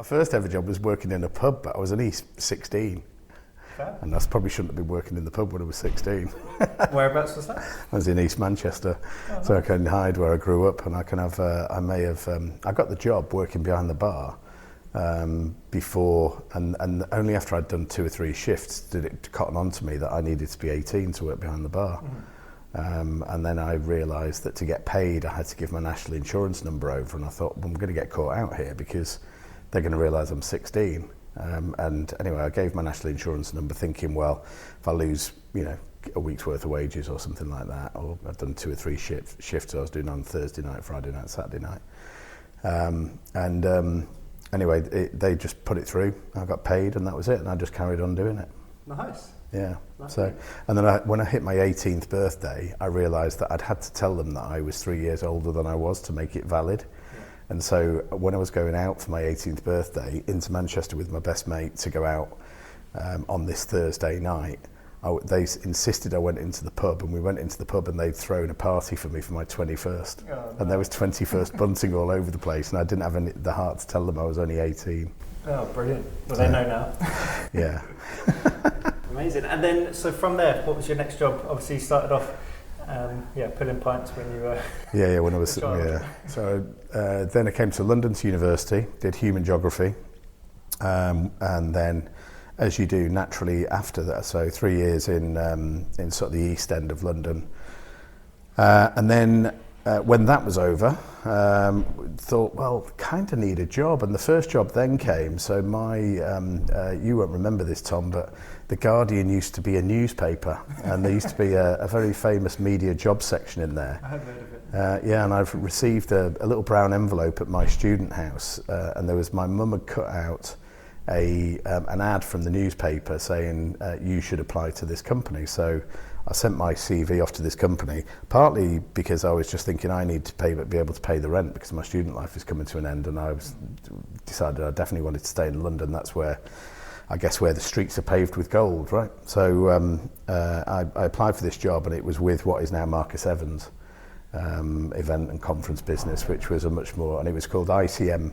My first ever job was working in a pub, but I was only 16. Fair. And I probably shouldn't have been working in the pub when I was 16. Whereabouts was that? I was in East Manchester, so I can hide where I grew up, and I got the job working behind the bar before, and only after I'd done 2 or 3 shifts did it cotton on to me that I needed to be 18 to work behind the bar. And then I realised that to get paid I had to give my national insurance number over, and I thought, well, I'm going to get caught out here because they're going to realise I'm 16. And anyway, I gave my national insurance number thinking, well, if I lose, a week's worth of wages or something like that, or I've done 2 or 3 shifts I was doing on Thursday night, Friday night, Saturday night. Anyway, they just put it through. I got paid, and that was it, and I just carried on doing it. Nice. Yeah. Nice. So, and then when I hit my 18th birthday, I realised that I'd had to tell them that I was 3 years older than I was to make it valid. And so when I was going out for my 18th birthday into Manchester with my best mate to go out on this Thursday night, they insisted I went into the pub, and we went into the pub and they'd thrown a party for me for my 21st. Oh, no. And there was 21st bunting all over the place, and I didn't have the heart to tell them I was only 18. Oh, brilliant. Well, they know now. Yeah. Amazing. And then, so from there, what was your next job? Obviously, you started off pulling pints when you were... When I was... So then I came to London to university, did human geography, and then, as you do naturally after that, so 3 years in sort of the East End of London. And then when that was over, thought, well, kind of need a job. And the first job then came. So you won't remember this, Tom, but The Guardian used to be a newspaper, and there used to be a very famous media job section in there. I have heard of it. And I've received a little brown envelope at my student house, and there was, my mum had cut out an ad from the newspaper saying you should apply to this company. So I sent my CV off to this company, partly because I was just thinking I need to be able to pay the rent because my student life is coming to an end, and I decided I definitely wanted to stay in London. That's where the streets are paved with gold, right? So I applied for this job, and it was with what is now Marcus Evans event and conference business, which was a much more, and it was called ICM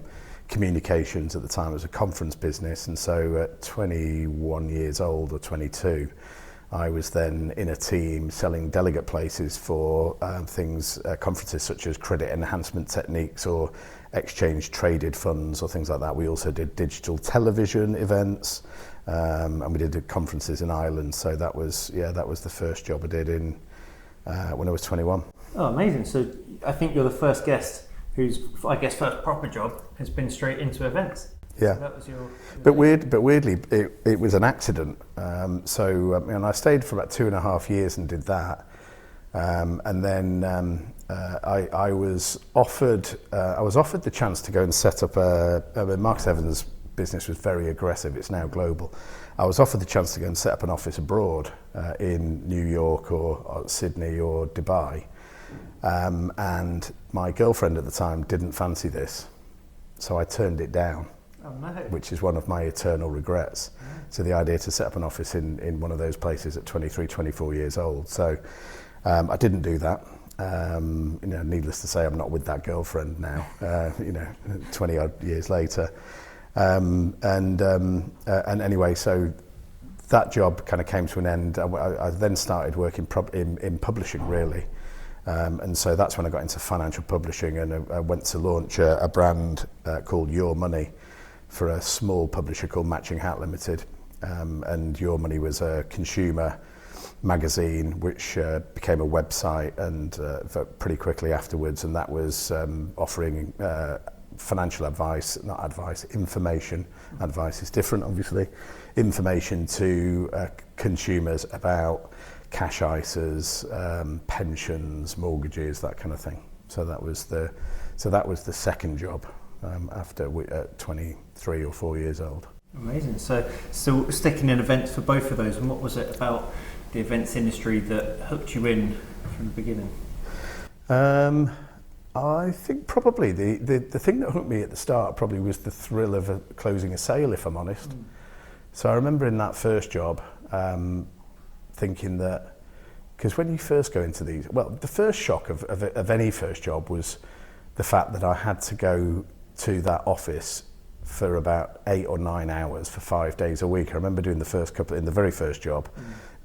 Communications at the time. It was a conference business, and so at 21 years old or 22, I was then in a team selling delegate places for conferences such as credit enhancement techniques or exchange traded funds or things like that. We also did digital television events, and we did conferences in Ireland. So that was the first job I did when I was 21. Oh, amazing. So I think you're the first guest whose, first proper job has been straight into events. Yeah. So that was your... But weirdly, it was an accident. I stayed for about 2.5 years and did that. And then I was offered the chance to go and set up Marcus Evans' business was very aggressive. It's now global. I was offered the chance to go and set up an office abroad in New York or Sydney or Dubai. And my girlfriend at the time didn't fancy this, so I turned it down. Oh, no. Which is one of my eternal regrets. So the idea to set up an office in one of those places at 23, 24 years old. So I didn't do that. Needless to say, I'm not with that girlfriend now, 20 odd years later. And anyway, so that job kind of came to an end. I then started working in publishing, really. And so that's when I got into financial publishing, and I went to launch a brand called Your Money for a small publisher called Matching Hat Limited. And Your Money was a consumer magazine which became a website and pretty quickly afterwards, and that was offering financial advice, not advice, information. Advice is different, obviously. Information to consumers about cash ISAs, pensions, mortgages, that kind of thing. So that was the second job after 23 or 4 years old. Amazing. So still sticking in events for both of those, and what was it about the events industry that hooked you in from the beginning? I think probably the thing that hooked me at the start probably was the thrill of closing a sale, if I'm honest. So I remember in that first job thinking that, because when you first go into these, the first shock of any first job was the fact that I had to go to that office for about 8 or 9 hours for 5 days a week. I remember doing in the very first job,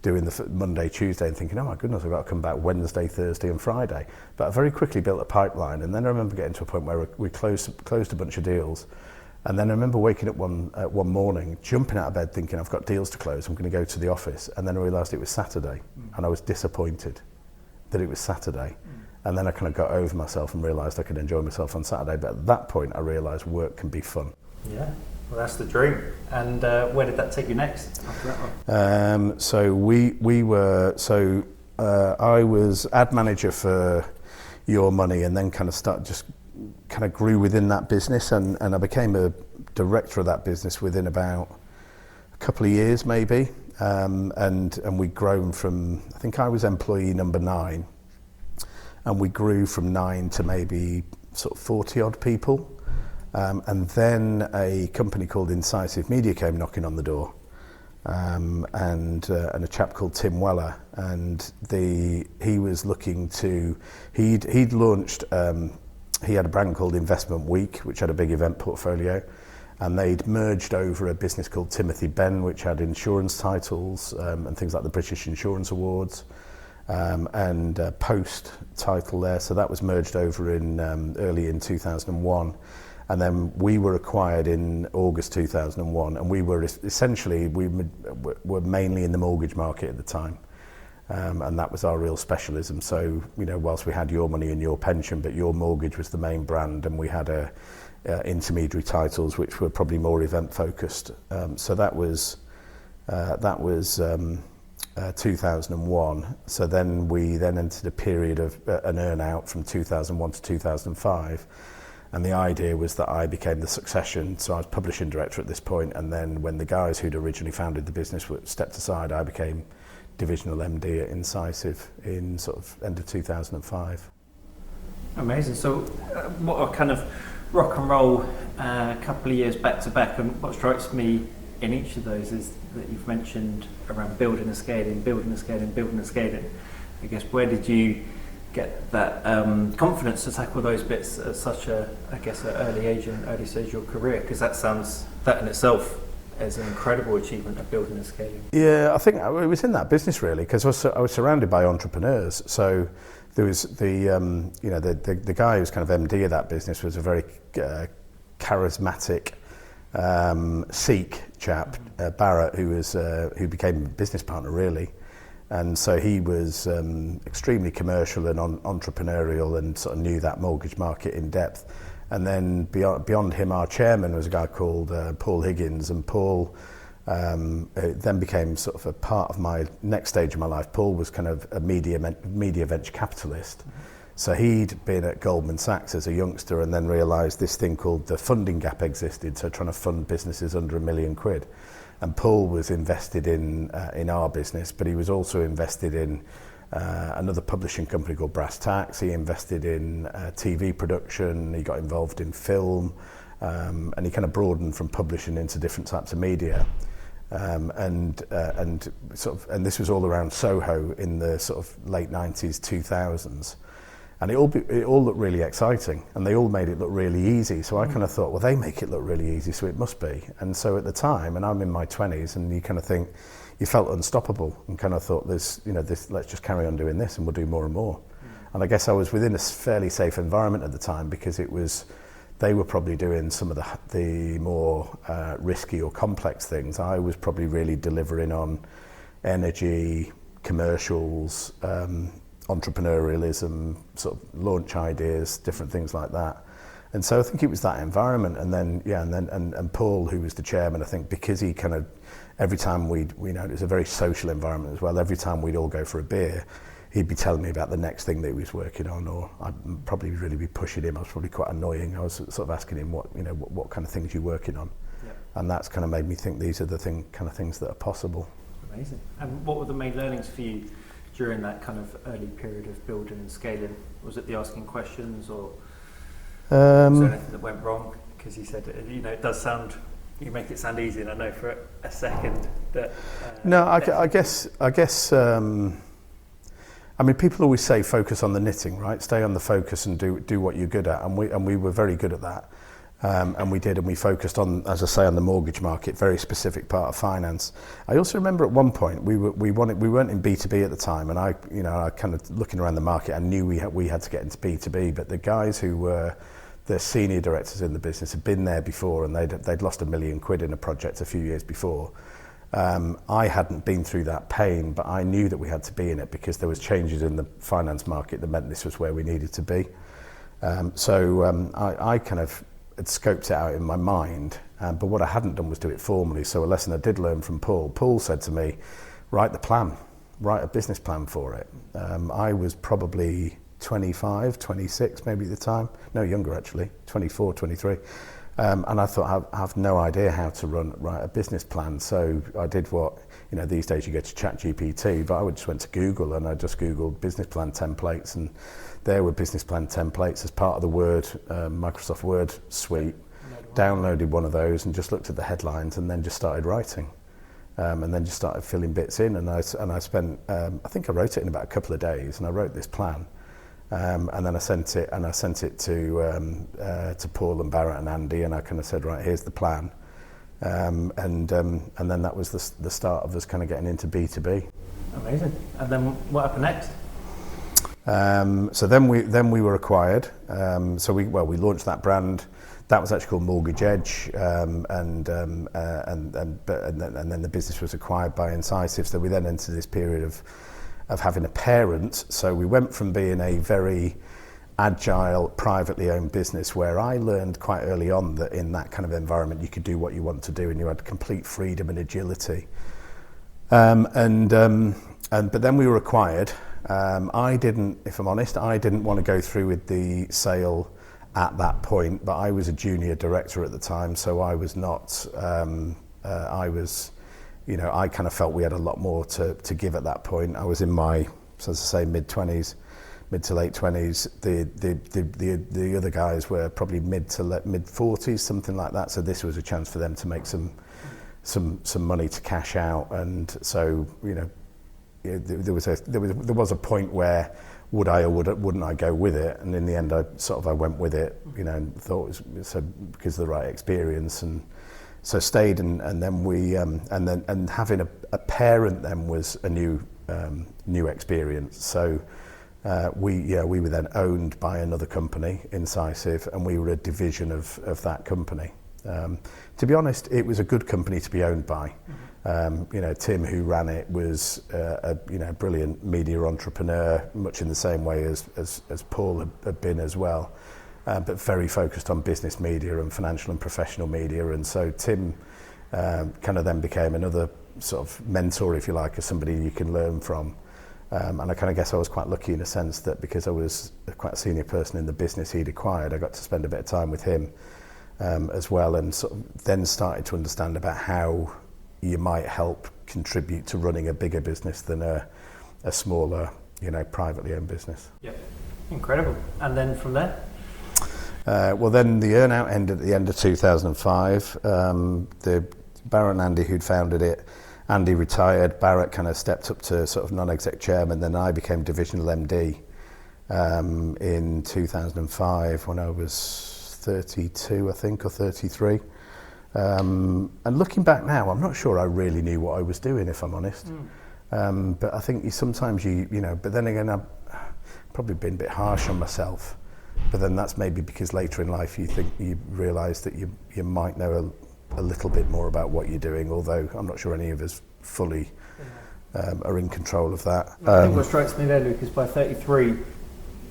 doing the Monday, Tuesday, and thinking, oh my goodness, I've got to come back Wednesday, Thursday and Friday. But I very quickly built a pipeline, and then I remember getting to a point where we closed a bunch of deals. And then I remember waking up one morning, jumping out of bed thinking, I've got deals to close, I'm going to go to the office. And then I realised it was Saturday, and I was disappointed that it was Saturday. And then I kind of got over myself and realised I could enjoy myself on Saturday. But at that point, I realised work can be fun. Yeah, well, that's the dream. And where did that take you next after that one? I was ad manager for Your Money, and then kind of grew within that business, and I became a director of that business within about a couple of years, maybe. And we'd grown from, I think I was employee number 9. And we grew from 9 to maybe sort of 40 odd people. And then a company called Incisive Media came knocking on the door. And a chap called Tim Weller. And he was looking to, he'd launched, he had a brand called Investment Week, which had a big event portfolio. And they'd merged over a business called Timothy Benn, which had insurance titles and things like the British Insurance Awards. And Post title there, so that was merged over in early in 2001, and then we were acquired in August 2001, and we were essentially we were mainly in the mortgage market at the time, and that was our real specialism. So whilst we had Your Money and Your Pension, but Your Mortgage was the main brand, and we had intermediary titles which were probably more event focused. So that was 2001. So then we entered a period of an earn out from 2001 to 2005, and the idea was that I became the succession. So I was publishing director at this point, and then when the guys who'd originally founded the business stepped aside, I became divisional MD at Incisive in sort of end of 2005. Amazing. So what a kind of rock and roll couple of years back to back, and what strikes me in each of those is that you've mentioned around building and scaling. I guess, where did you get that confidence to tackle those bits at such an early age and early stage of your career? Because that in itself is an incredible achievement of building and scaling. Yeah, I think it was in that business really, because I was surrounded by entrepreneurs. So there was the guy who was kind of MD of that business was a very charismatic Sikh chap, Barrett, who became a business partner really, and so he was extremely commercial and entrepreneurial, and sort of knew that mortgage market in depth. And then beyond him, our chairman was a guy called Paul Higgins, and Paul then became sort of a part of my next stage of my life. Paul was kind of a media venture capitalist. So he'd been at Goldman Sachs as a youngster, and then realised this thing called the funding gap existed, so trying to fund businesses under £1 million. And Paul was invested in our business, but he was also invested in another publishing company called Brass Tacks. He invested in TV production, he got involved in film, and he kind of broadened from publishing into different types of media. And this was all around Soho in the sort of late 90s, 2000s. And it all looked really exciting, and they all made it look really easy. So I kind of thought, well, they make it look really easy, so it must be. And so at the time, and I'm in my 20s, and you kind of think, you felt unstoppable, and kind of thought, let's just carry on doing this, and we'll do more and more. And I guess I was within a fairly safe environment at the time, because they were probably doing some of the more risky or complex things. I was probably really delivering on energy, commercials, entrepreneurialism, sort of launch ideas, different things like that. And so I think it was that environment. And then Paul, who was the chairman, I think because he kind of, every time it was a very social environment as well, every time we'd all go for a beer, he'd be telling me about the next thing that he was working on, or I'd probably really be pushing him. I was probably quite annoying. I was sort of asking him what kind of things you're working on. Yeah. And that's kind of made me think these are the kind of things that are possible. Amazing. And what were the main learnings for you during that kind of early period of building and scaling? Was it the asking questions, or was there anything that went wrong? Because you said, it does sound, you make it sound easy, and I know for a second that... No, I guess people always say focus on the knitting, right? Stay on the focus and do what you're good at, and we were very good at that. And we did, and we focused on, as I say, on the mortgage market, very specific part of finance. I also remember at one point we weren't in B2B at the time, and I kind of looking around the market, I knew we had to get into B2B, but the guys who were the senior directors in the business had been there before, and they'd lost £1 million in a project a few years before. I hadn't been through that pain, but I knew that we had to be in it because there was changes in the finance market that meant this was where we needed to be. I kind of had scoped it out in my mind, but what I hadn't done was do it formally. So a lesson I did learn from Paul said to me, write a business plan for it. I was probably 25, 26 maybe at the time, no, younger actually, 24, 23. And I thought, I have no idea how to write a business plan. So I did what, these days you go to ChatGPT, but I just went to Google and I just Googled business plan templates, and there were business plan templates as part of the Microsoft Word suite. Downloaded one of those and just looked at the headlines and then just started writing. And then just started filling bits in, and I spent, I think I wrote it in about a couple of days, and I wrote this plan. And then I sent it to Paul and Barrett and Andy, and I kind of said, right, here's the plan. And then that was the start of us kind of getting into B2B. Amazing. And then what happened next? So then we were acquired. So we launched that brand. That was actually called Mortgage Edge, and then the business was acquired by Incisive. So we then entered this period of having a parent. So we went from being a very agile, privately owned business, where I learned quite early on that in that kind of environment you could do what you want to do and you had complete freedom and agility. But then we were acquired. If I'm honest, I didn't want to go through with the sale at that point, but I was a junior director at the time, so I was not. I kind of felt we had a lot more to give at that point. I was in my, so as I say, mid to late 20s. The other guys were probably mid 40s, something like that. So this was a chance for them to make some money to cash out, and so there was a point where would I or wouldn't I go with it, and in the end I went with it, and thought it was so because of the right experience, and so stayed, and then we and having a parent then was a new experience. So we were then owned by another company, Incisive, and we were a division of that company. To be honest, it was a good company to be owned by. Tim, who ran it, was a brilliant media entrepreneur, much in the same way as Paul had been as well, but very focused on business media and financial and professional media. And so Tim kind of then became another sort of mentor, if you like, as somebody you can learn from. And I kind of guess I was quite lucky in a sense that because I was quite a senior person in the business he'd acquired, I got to spend a bit of time with him as well, and sort of then started to understand about how you might help contribute to running a bigger business than a smaller, privately owned business. Yep, incredible. And then from there? Then the earn-out ended at the end of 2005. The Barrett and Andy who'd founded it, Andy retired, Barrett kind of stepped up to sort of non-exec chairman, then I became divisional MD in 2005 when I was 32, I think, or 33. And looking back now, I'm not sure I really knew what I was doing, if I'm honest. But I think sometimes but then again, I've probably been a bit harsh on myself. But then that's maybe because later in life you realise that you might know a little bit more about what you're doing, although I'm not sure any of us fully are in control of that. I think what strikes me there, Luke, is by 33,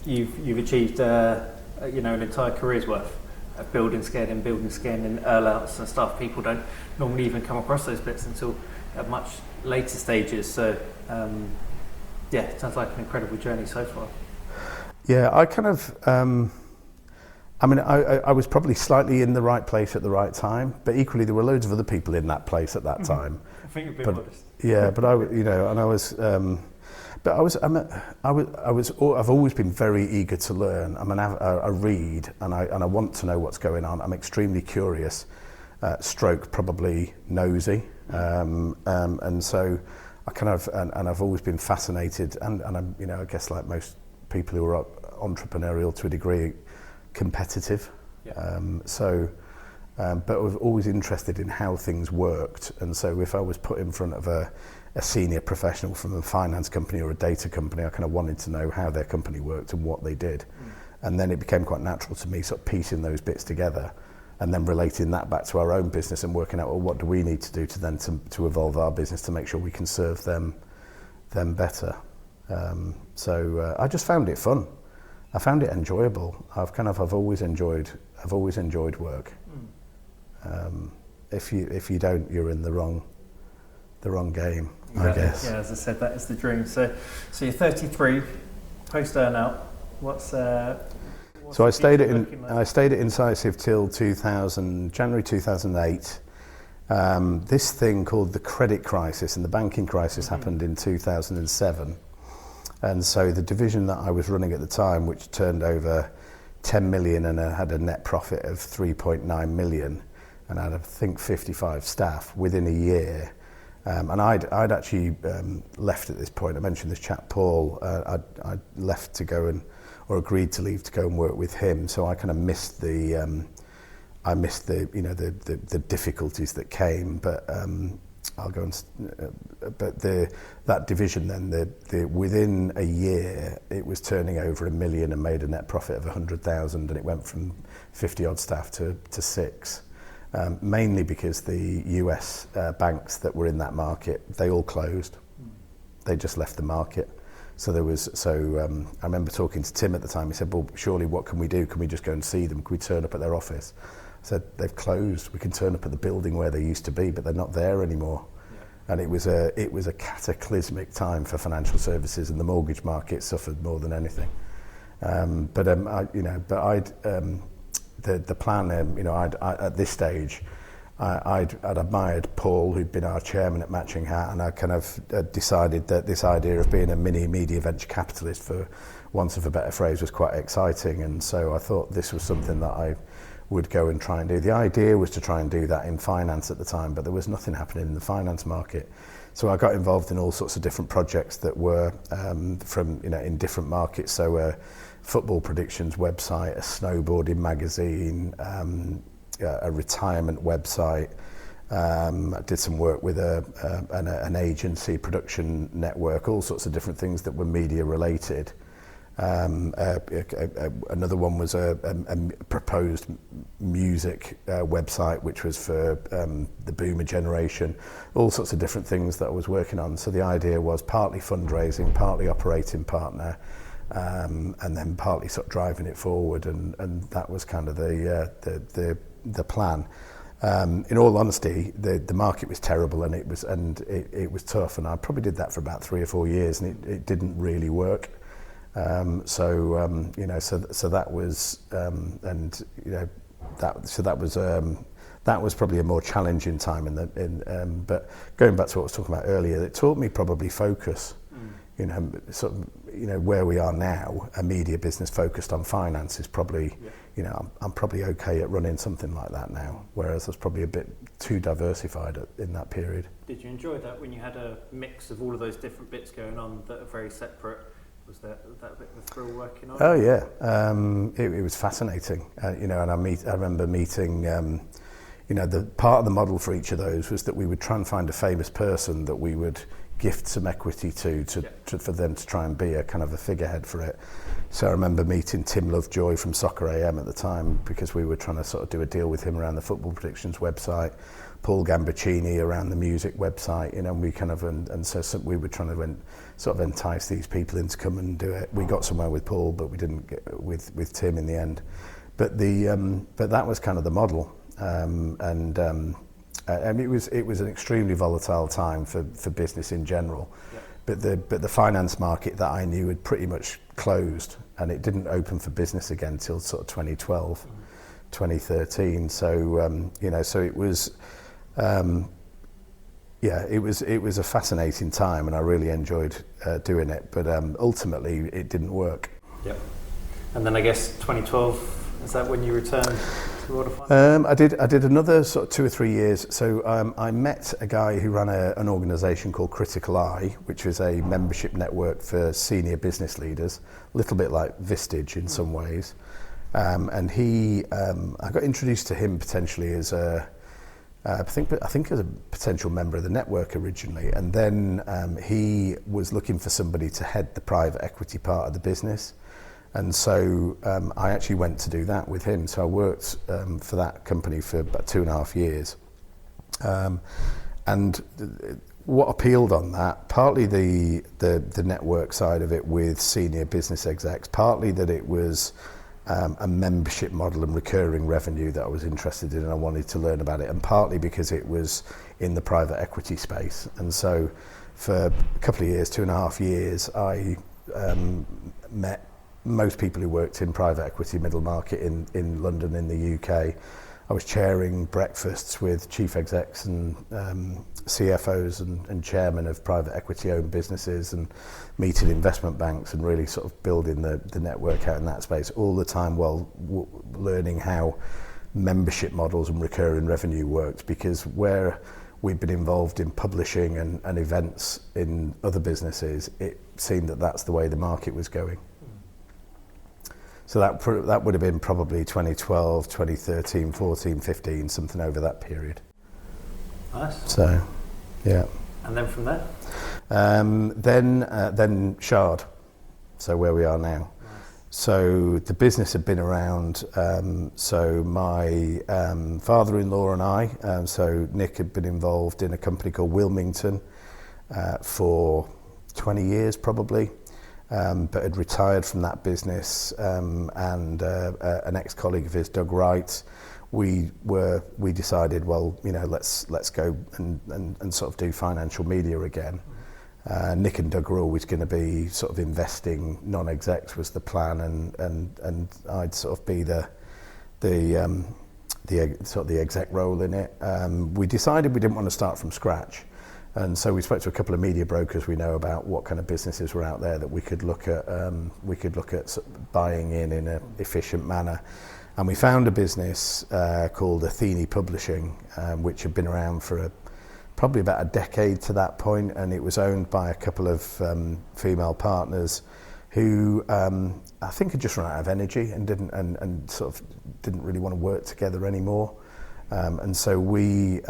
you've achieved an entire career's worth of building, scaling, earn-outs and stuff. People don't normally even come across those bits until at much later stages. So, it sounds like an incredible journey so far. Yeah, I kind of, I was probably slightly in the right place at the right time, but equally there were loads of other people in that place at that time. I think you're being modest. Yeah, but I've always been very eager to learn. I read and I want to know what's going on. I'm extremely curious, stroke probably nosy, and so I kind of and I've always been fascinated, and I'm I guess like most people who are entrepreneurial to a degree, competitive. Yeah. but I was always interested in how things worked. And so if I was put in front of a senior professional from a finance company or a data company, I kind of wanted to know how their company worked and what they did. And then it became quite natural to me sort of piecing those bits together and then relating that back to our own business and working out, well, what do we need to do to then to evolve our business to make sure we can serve them better. So I just found it fun. I found it enjoyable. I've always enjoyed work. If you don't, you're in the wrong game, exactly. I guess. Yeah, as I said, that is the dream. So you're 33, post earnout. So I stayed at Incisive till January 2008. This thing called the credit crisis and the banking crisis happened in 2007. And so the division that I was running at the time, which turned over 10 million and had a net profit of 3.9 million, and I had, I think, 55 staff within a year. And I'd actually left at this point. I mentioned this chap Paul. I'd left to go or agreed to leave to go and work with him. So I kind of missed the difficulties that came. But I'll go and. But that division then within a year it was turning over 1 million and made a net profit of 100,000, and it went from 50 odd staff to 6. Mainly because the US banks that were in that market, they all closed. They just left the market. So I remember talking to Tim at the time. He said, well, surely what can we do? Can we just go and see them? Can we turn up at their office? I said, they've closed. We can turn up at the building where they used to be, but they're not there anymore. Yeah. And it was a cataclysmic time for financial services, and the mortgage market suffered more than anything. The plan, at this stage, I'd admired Paul, who'd been our chairman at Matching Hat, and I kind of decided that this idea of being a mini media venture capitalist, for want of a better phrase, was quite exciting. And so I thought this was something that I would go and try and do. The idea was to try and do that in finance at the time, but there was nothing happening in the finance market. So I got involved in all sorts of different projects that were in different markets. So a football predictions website, a snowboarding magazine, a retirement website. I did some work with an agency, production network, all sorts of different things that were media related. Another one was a proposed music website, which was for the boomer generation, all sorts of different things that I was working on. So the idea was partly fundraising, partly operating partner, and then partly sort of driving it forward, and that was kind of the plan. In all honesty, the market was terrible, and it was tough, and I probably did that for about 3 or 4 years, and it didn't really work. So that was probably a more challenging time. But going back to what I was talking about earlier, it taught me probably focus. Where we are now, a media business focused on finance is probably, I'm probably okay at running something like that now, whereas I was probably a bit too diversified in that period. Did you enjoy that when you had a mix of all of those different bits going on that are very separate? Was that a bit of a thrill working on? Oh yeah, it was fascinating. And I remember meeting. The part of the model for each of those was that we would try and find a famous person that we would gift some equity to for them to try and be a kind of a figurehead for it. So I remember meeting Tim Lovejoy from Soccer AM at the time, because we were trying to sort of do a deal with him around the football predictions website. Paul Gambaccini around the music website, we kind of so we were trying to sort of entice these people in to come and do it. We got somewhere with Paul, but we didn't get with Tim in the end. But that was kind of the model, and it was an extremely volatile time for business in general. Yeah. But the finance market that I knew had pretty much closed, and it didn't open for business again till sort of 2012, 2013. So so it was. It was a fascinating time, and I really enjoyed doing it. But ultimately, it didn't work. Yep. And then I guess 2012, is that when you returned to World of Finance? I did another sort of 2 or 3 years. So I met a guy who ran an organisation called Critical Eye, which was a membership network for senior business leaders, a little bit like Vistage in some ways. And I got introduced to him potentially as I think as a potential member of the network originally, and then he was looking for somebody to head the private equity part of the business, and so I actually went to do that with him. So I worked for that company for about 2.5 years, and what appealed on that, partly the network side of it with senior business execs, partly that it was a membership model and recurring revenue that I was interested in and I wanted to learn about it, and partly because it was in the private equity space. And so for a couple of years, 2.5 years, I met most people who worked in private equity middle market in London, in the UK. I was chairing breakfasts with chief execs and CFOs and chairmen of private equity owned businesses, and meeting investment banks and really sort of building the network out in that space all the time, while learning how membership models and recurring revenue worked, because where we'd been involved in publishing and events in other businesses, it seemed that that's the way the market was going. So that would have been probably 2012, 2013, 14, 15, something over that period. Nice. So, yeah. And then from there? Then Shard, so where we are now. Nice. So the business had been around, so my father-in-law and I, so Nick had been involved in a company called Wilmington for 20 years probably. But had retired from that business, and an ex-colleague of his, Doug Wright, we decided, well, you know, let's go and sort of do financial media again. Nick and Doug were always going to be sort of investing, non-execs was the plan, and I'd sort of be the sort of the exec role in it. We decided we didn't want to start from scratch. And so we spoke to a couple of media brokers we know about what kind of businesses were out there that we could look at. Sort of buying in an efficient manner, and we found a business called Athene Publishing, which had been around for probably about a decade to that point, and it was owned by a couple of female partners who I think had just run out of energy and didn't sort of didn't really want to work together anymore, and so we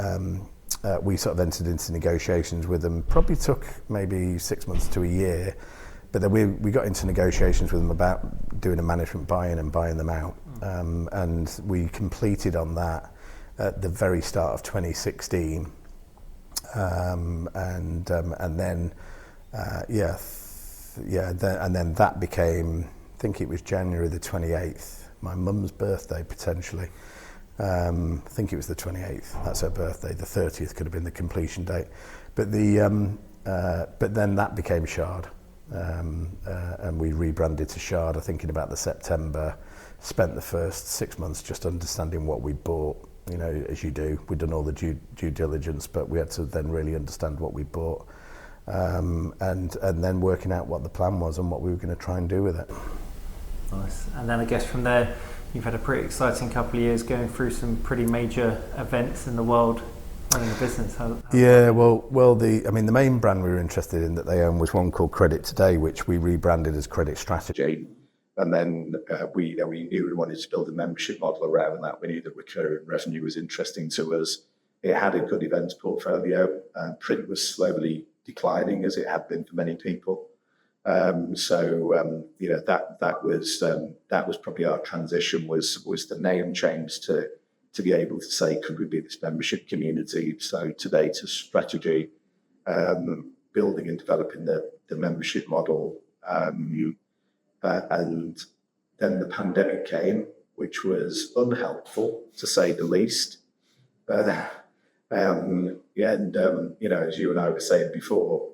sort of entered into negotiations with them. Probably took maybe 6 months to a year, but then we got into negotiations with them about doing a management buy-in and buying them out. And we completed on that at the very start of 2016. And then that became, I think it was January the 28th, my mum's birthday potentially. I think it was the 28th. That's her birthday. The 30th could have been the completion date, but then that became Shard, and we rebranded to Shard. I think in about the September. Spent the first 6 months just understanding what we bought. You know, as you do, we'd done all the due diligence, but we had to then really understand what we bought, and then working out what the plan was and what we were going to try and do with it. Nice. And then I guess from there, you've had a pretty exciting couple of years going through some pretty major events in the world, running a business. The main brand we were interested in that they own was one called Credit Today, which we rebranded as Credit Strategy. And then we knew we wanted to build a membership model around that. We knew that recurring revenue was interesting to us. It had a good events portfolio. Print was slowly declining, as it had been for many people. That was probably our transition, was the name change to be able to say, could we be this membership community? So today to strategy, building and developing the membership model, and then the pandemic came, which was unhelpful to say the least. As you and I were saying before,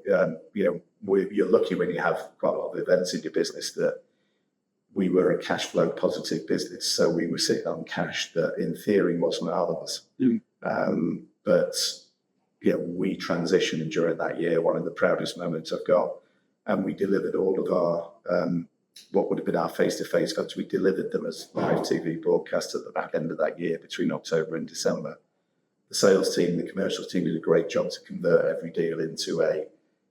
you're lucky when you have quite a lot of events in your business that we were a cash flow positive business. So we were sitting on cash that in theory wasn't ours. But we transitioned during that year, one of the proudest moments I've got. And we delivered all of our, what would have been our face-to-face events. We delivered them as live TV broadcasts at the back end of that year between October and December. The sales team, the commercial team did a great job to convert every deal into a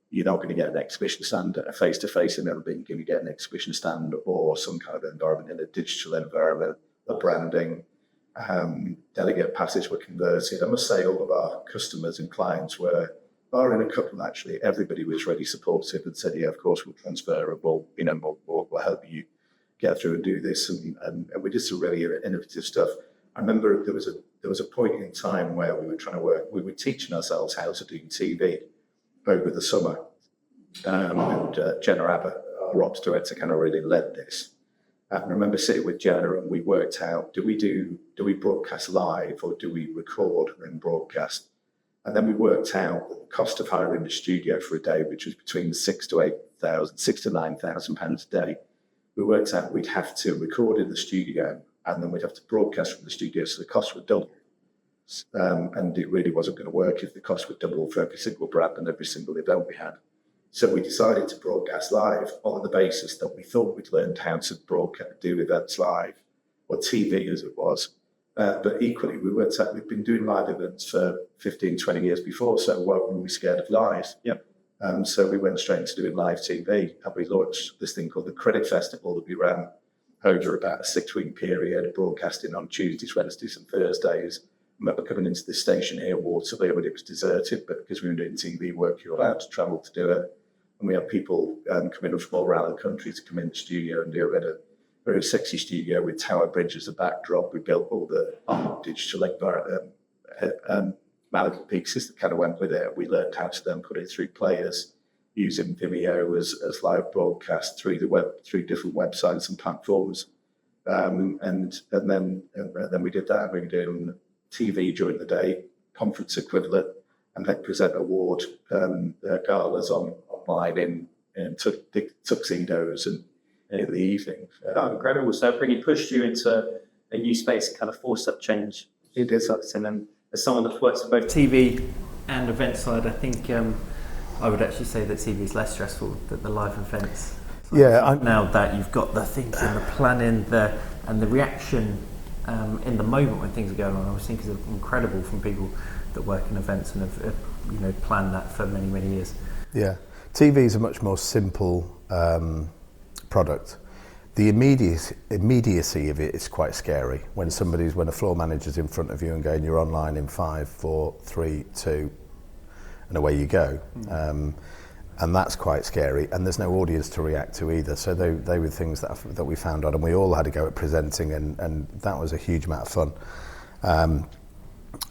you're not going to get an exhibition stand at a face-to-face environment. You're going to get an exhibition stand or some kind of environment in a digital environment, a branding. Delegate passes were converted. I must say all of our customers and clients were, barring a couple actually, everybody was really supportive and said, yeah, of course we'll transfer and we'll help you get through and do this. And we did some really innovative stuff. I remember there was a point in time where we were teaching ourselves how to do TV over the summer. And Jenna Abbott, our ops director, kind of really led this. And I remember sitting with Jenna and we worked out, do we broadcast live or do we record and broadcast? And then we worked out the cost of hiring the studio for a day, which was between £6,000 to £9,000 a day. We worked out we'd have to record in the studio and then we'd have to broadcast from the studio, so the cost would double. And it really wasn't going to work if the cost would double for every single brand and every single event we had. So we decided to broadcast live on the basis that we thought we'd learned how to do events live, or TV as it was. But equally, we've been doing live events for 15, 20 years before, so why were we scared of live? Yep. So we went straight into doing live TV, and we launched this thing called the Credit Festival that we ran over about a 6-week period, broadcasting on Tuesdays, Wednesdays and Thursdays. I remember coming into the station here, Waterloo, when it was deserted, but because we were doing TV work, you're allowed to travel to do it. And we had people coming up from all around the country to come in the studio and do it. A very sexy studio with Tower Bridge as a backdrop. We built all the digital management pieces that kind of went with it. We learned how to then put it through players using Vimeo as live broadcast through different websites and platforms. And then we did that. We were doing TV during the day, conference equivalent, and then present award galas online in tuxedos and in the evening. Oh, incredible. So it really pushed you into a new space and kind of forced that change. It is. And then as someone that's worked on both TV and event side, I think I would actually say that TV is less stressful than the live events. So now that you've got the thinking, the planning, and the reaction in the moment when things are going on, I was thinking it's incredible from people that work in events and have planned that for many, many years. Yeah, TV is a much more simple product. The immediacy of it is quite scary when a floor manager's in front of you and going, you're online in 5, 4, 3, 2, and away you go. And that's quite scary, and there's no audience to react to either. So they were things that we found out, and we all had to go at presenting, and that was a huge amount of fun.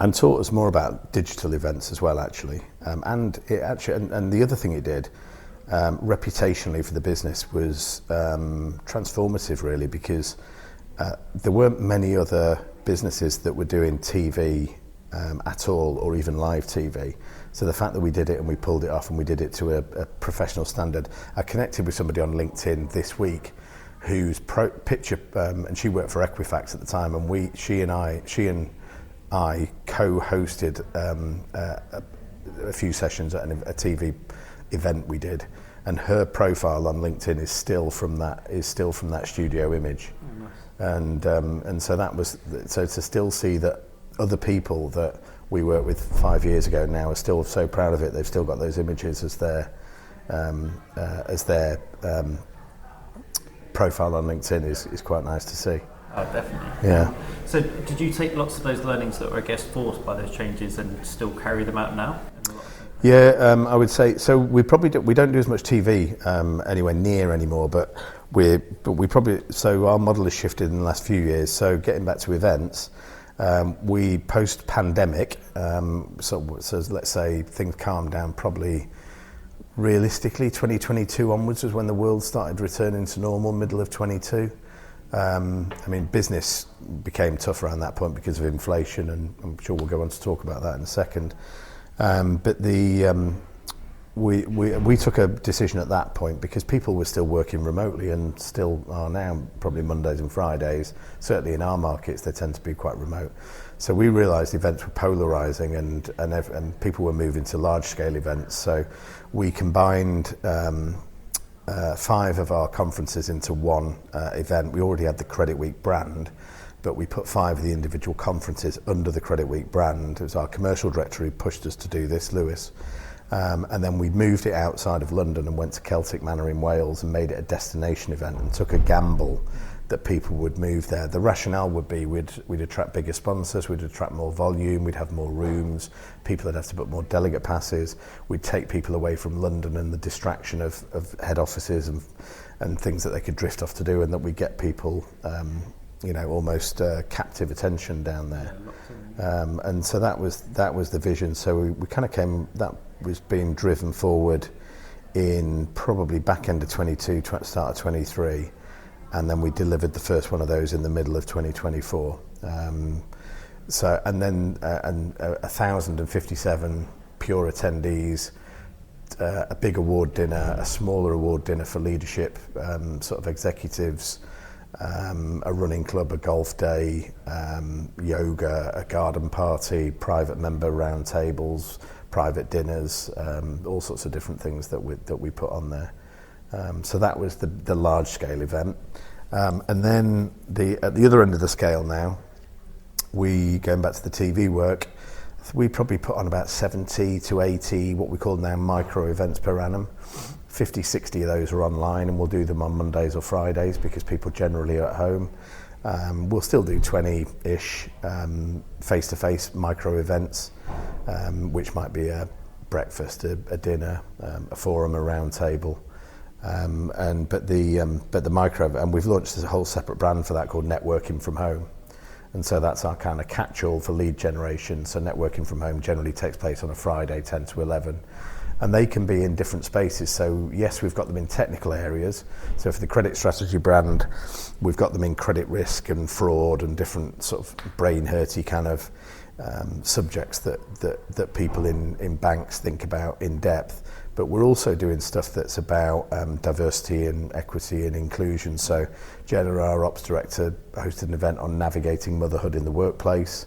And taught us more about digital events as well, actually. And the other thing it did, reputationally for the business, was transformative, really, because there weren't many other businesses that were doing TV at all, or even live TV. So the fact that we did it and we pulled it off and we did it to a professional standard. I connected with somebody on LinkedIn this week whose picture, and she worked for Equifax at the time, and she and I co-hosted a few sessions at a TV event we did, and her profile on LinkedIn is still from that studio image. Oh, nice. And so that was to still see that other people that we worked with 5 years ago now are still so proud of it. They've still got those images as their profile on LinkedIn is quite nice to see. Oh, definitely. Yeah. So did you take lots of those learnings that were, I guess, forced by those changes and still carry them out now? Yeah, I would say so. We don't do as much TV anywhere near anymore, but we probably, so our model has shifted in the last few years. So getting back to events, we post-pandemic, so let's say things calmed down, probably realistically 2022 onwards was when the world started returning to normal, middle of 22. Business became tough around that point because of inflation, and I'm sure we'll go on to talk about that in a second. But we took a decision at that point because people were still working remotely and still are now, probably Mondays and Fridays. Certainly in our markets, they tend to be quite remote. So we realised events were polarising and people were moving to large-scale events. So we combined 5 of our conferences into one event. We already had the Credit Week brand, but we put 5 of the individual conferences under the Credit Week brand. It was our commercial director who pushed us to do this, Lewis. And then we moved it outside of London and went to Celtic Manor in Wales and made it a destination event and took a gamble that people would move there. The rationale would be we'd attract bigger sponsors, we'd attract more volume, we'd have more rooms, people would have to book more delegate passes, we'd take people away from London and the distraction of head offices and things that they could drift off to do, and that we get people almost captive attention down there. And so that was the vision. So we kind of that was being driven forward in probably back end of 22, start of 23. And then we delivered the first one of those in the middle of 2024. And then 1,057 pure attendees, a big award dinner, a smaller award dinner for leadership, sort of executives, a running club, a golf day, yoga, a garden party, private member round tables, private dinners, all sorts of different things that we put on there. So that was the large scale event. And then at the other end of the scale now, going back to the TV work, we probably put on about 70 to 80 what we call now micro events per annum. 50, 60 of those are online, and we'll do them on Mondays or Fridays because people generally are at home. We'll still do 20-ish face-to-face micro events, which might be a breakfast, a dinner, a forum, a round table. But the micro, and we've launched a whole separate brand for that called Networking from Home. And so that's our kind of catch-all for lead generation. So Networking from Home generally takes place on a Friday, 10 to 11. And they can be in different spaces. So yes, we've got them in technical areas. So for the credit strategy brand, we've got them in credit risk and fraud and different sort of brain-hurty kind of subjects that people in banks think about in depth. But we're also doing stuff that's about diversity and equity and inclusion. So Jenna, our ops director, hosted an event on navigating motherhood in the workplace.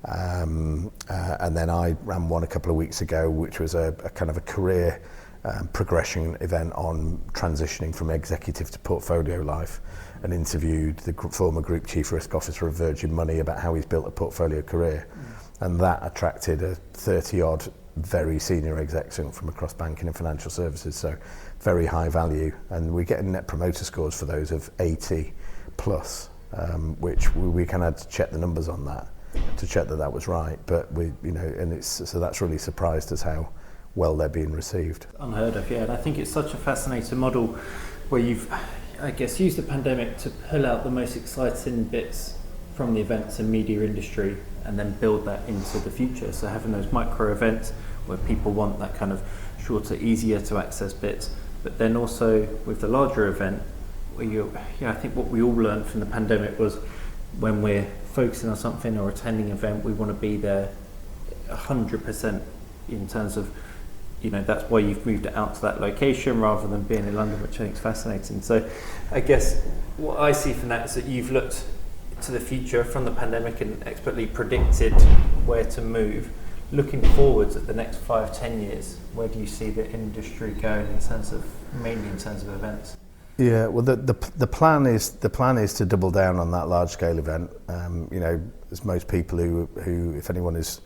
And then I ran one a couple of weeks ago, which was a kind of a career progression event on transitioning from executive to portfolio life, and interviewed the former group chief risk officer of Virgin Money about how he's built a portfolio career. And that attracted a 30-odd very senior execs from across banking and financial services, so very high value. And we're getting net promoter scores for those of 80 plus, which we kind of had to check the numbers on that to check that was right. But so that's really surprised us how well they're being received. Unheard of, yeah. And I think it's such a fascinating model where you've, I guess, used the pandemic to pull out the most exciting bits from the events and media industry and then build that into the future. So having those micro events where people want that kind of shorter, easier to access bits, but then also with the larger event where I think what we all learned from the pandemic was when we're focusing on something or attending an event, we want to be there 100% in terms of, that's why you've moved it out to that location rather than being in London, which I think is fascinating. So I guess what I see from that is that you've looked to the future from the pandemic and expertly predicted where to move. Looking forwards at the next 5-10 years, where do you see the industry going mainly in terms of events? Yeah, well, the plan is to double down on that large scale event. As most people who if anyone has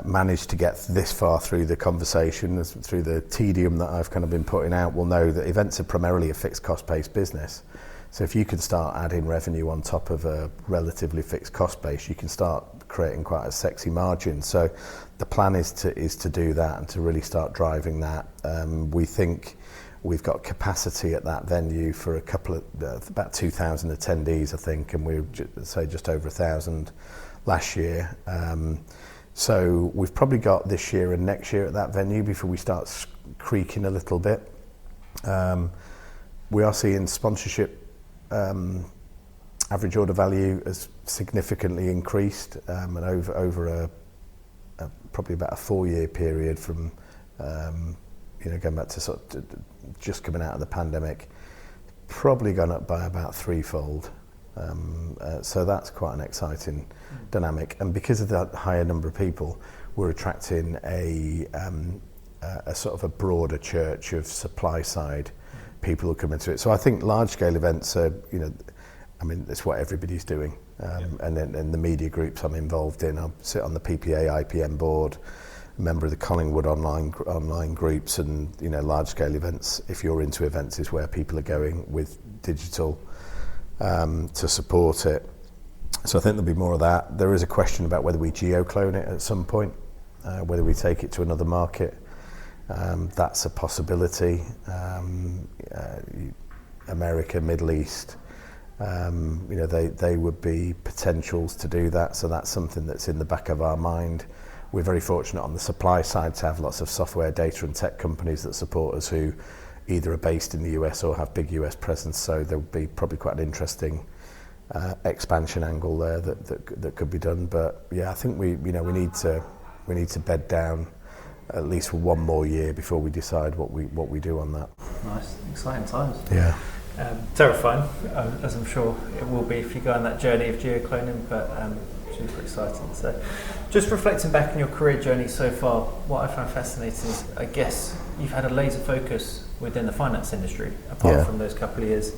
managed to get this far through the conversation, through the tedium that I've kind of been putting out, will know that events are primarily a fixed cost based business. So if you can start adding revenue on top of a relatively fixed cost base, you can start creating quite a sexy margin. So the plan is to do that and to really start driving that. We think we've got capacity at that venue for a couple of about 2,000 attendees, I think, and we say just over 1,000 last year. So we've probably got this year and next year at that venue before we start creaking a little bit. We are seeing sponsorship average order value has significantly increased, and over probably about a 4-year period from going back to sort of just coming out of the pandemic, probably gone up by about threefold. So that's quite an exciting dynamic, and because of that higher number of people, we're attracting a sort of a broader church of supply side people who come into it. So I think large scale events are, it's what everybody's doing. And then the media groups I'm involved in, I sit on the PPA IPM board. member of the Collingwood online groups, and large scale events. If you're into events, is where people are going with digital to support it. So I think there'll be more of that. There is a question about whether we geoclone it at some point, whether we take it to another market. That's a possibility. America, Middle East, they would be potentials to do that. So that's something that's in the back of our mind. We're very fortunate on the supply side to have lots of software, data and tech companies that support us who either are based in the US or have big US presence. So there'll be probably quite an interesting expansion angle there that could be done. But yeah, I think we need to bed down at least for one more year before we decide what we do on that. Nice, exciting times. Yeah. Terrifying, as I'm sure it will be if you go on that journey of geocloning, but super exciting. So just reflecting back on your career journey so far, what I found fascinating is, I guess, you've had a laser focus within the finance industry, apart from those couple of years.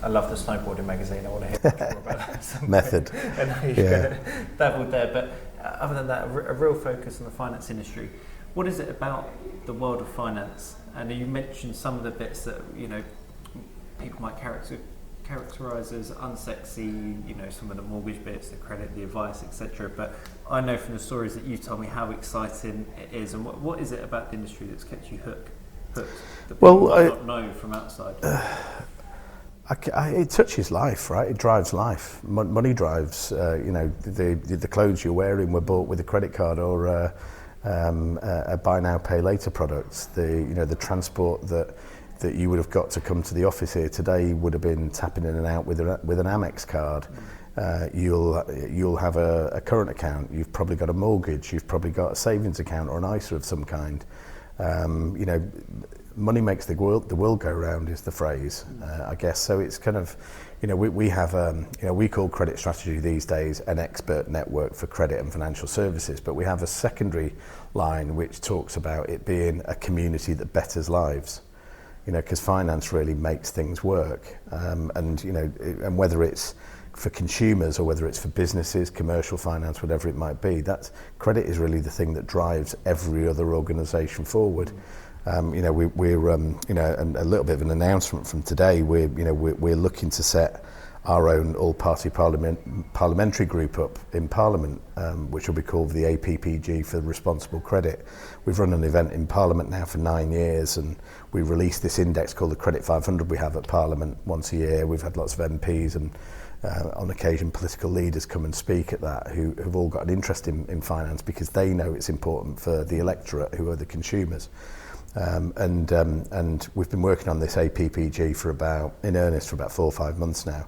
I love the snowboarding magazine, I want to hear much more about that. Method. I know you've dabbled there, but other than that, a real focus on the finance industry. What is it about the world of finance? And you mentioned some of the bits that, people might characterise as unsexy, some of the mortgage bits, the credit, the advice, etc. But I know from the stories that you told me how exciting it is, and what is it about the industry that's kept you hooked that people might not know from outside? It touches life, right? It drives life. Money drives. The clothes you're wearing were bought with a credit card or a buy now pay later product. The transport that you would have got to come to the office here today would have been tapping in and out with an Amex card. You'll have a current account. You've probably got a mortgage. You've probably got a savings account or an ISA of some kind. Money makes the world go round is the phrase, I guess. So it's kind of, we have we call credit strategy these days an expert network for credit and financial services, but we have a secondary line which talks about it being a community that betters lives. Because finance really makes things work, and whether it's for consumers or whether it's for businesses, commercial finance, whatever it might be, that credit is really the thing that drives every other organisation forward. We're and a little bit of an announcement from today. We're looking to set our own all-party parliamentary group up in Parliament, which will be called the APPG for Responsible Credit. We've run an event in Parliament now for 9 years, and we released this index called the Credit 500 we have at Parliament once a year. We've had lots of MPs and on occasion political leaders come and speak at that who've all got an interest in finance because they know it's important for the electorate who are the consumers. And we've been working on this APPG in earnest for about 4 or 5 months now.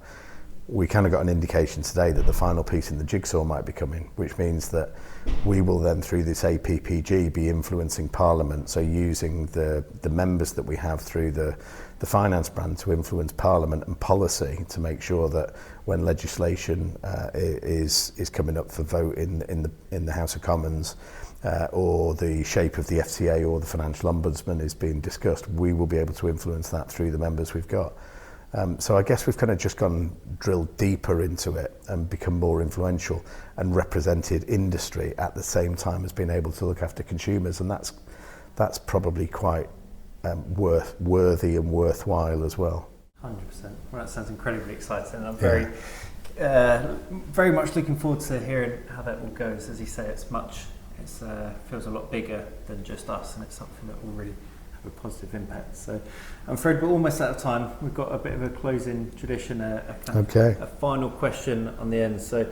We kind of got an indication today that the final piece in the jigsaw might be coming, which means that we will then, through this APPG, be influencing Parliament, so using the members that we have through the finance brand to influence Parliament and policy to make sure that when legislation is coming up for vote in the House of Commons, or the shape of the FCA or the Financial Ombudsman is being discussed, we will be able to influence that through the members we've got. So I guess we've kind of just drilled deeper into it and become more influential and represented industry at the same time as being able to look after consumers, and that's probably quite worthy and worthwhile as well. 100%. Well, that sounds incredibly exciting. I'm very much looking forward to hearing how that all goes. As you say, it feels a lot bigger than just us, and it's something that will really have a positive impact. So I'm afraid we're almost out of time. We've got a bit of a closing tradition, a final question on the end. So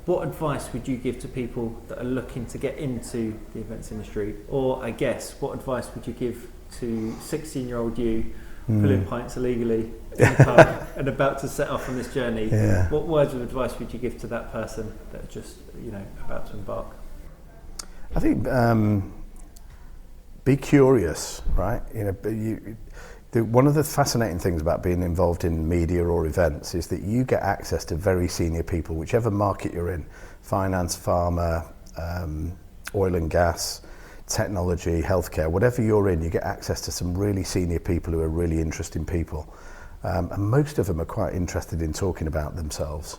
what advice would you give to people that are looking to get into the events industry? Or I guess, what advice would you give to 16-year-old you pulling pints illegally in the pub and about to set off on this journey? Yeah. What words of advice would you give to that person that are just about to embark? I think be curious, right? One of the fascinating things about being involved in media or events is that you get access to very senior people, whichever market you're in: finance, pharma, oil and gas, technology, healthcare, whatever you're in, you get access to some really senior people who are really interesting people. And most of them are quite interested in talking about themselves.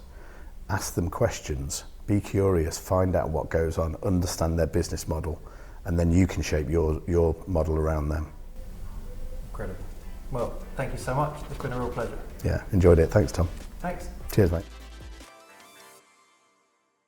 Ask them questions, be curious, find out what goes on, understand their business model, and then you can shape your model around them. Incredible. Well, thank you so much. It's been a real pleasure. Yeah, enjoyed it. Thanks, Tom. Thanks. Cheers, mate.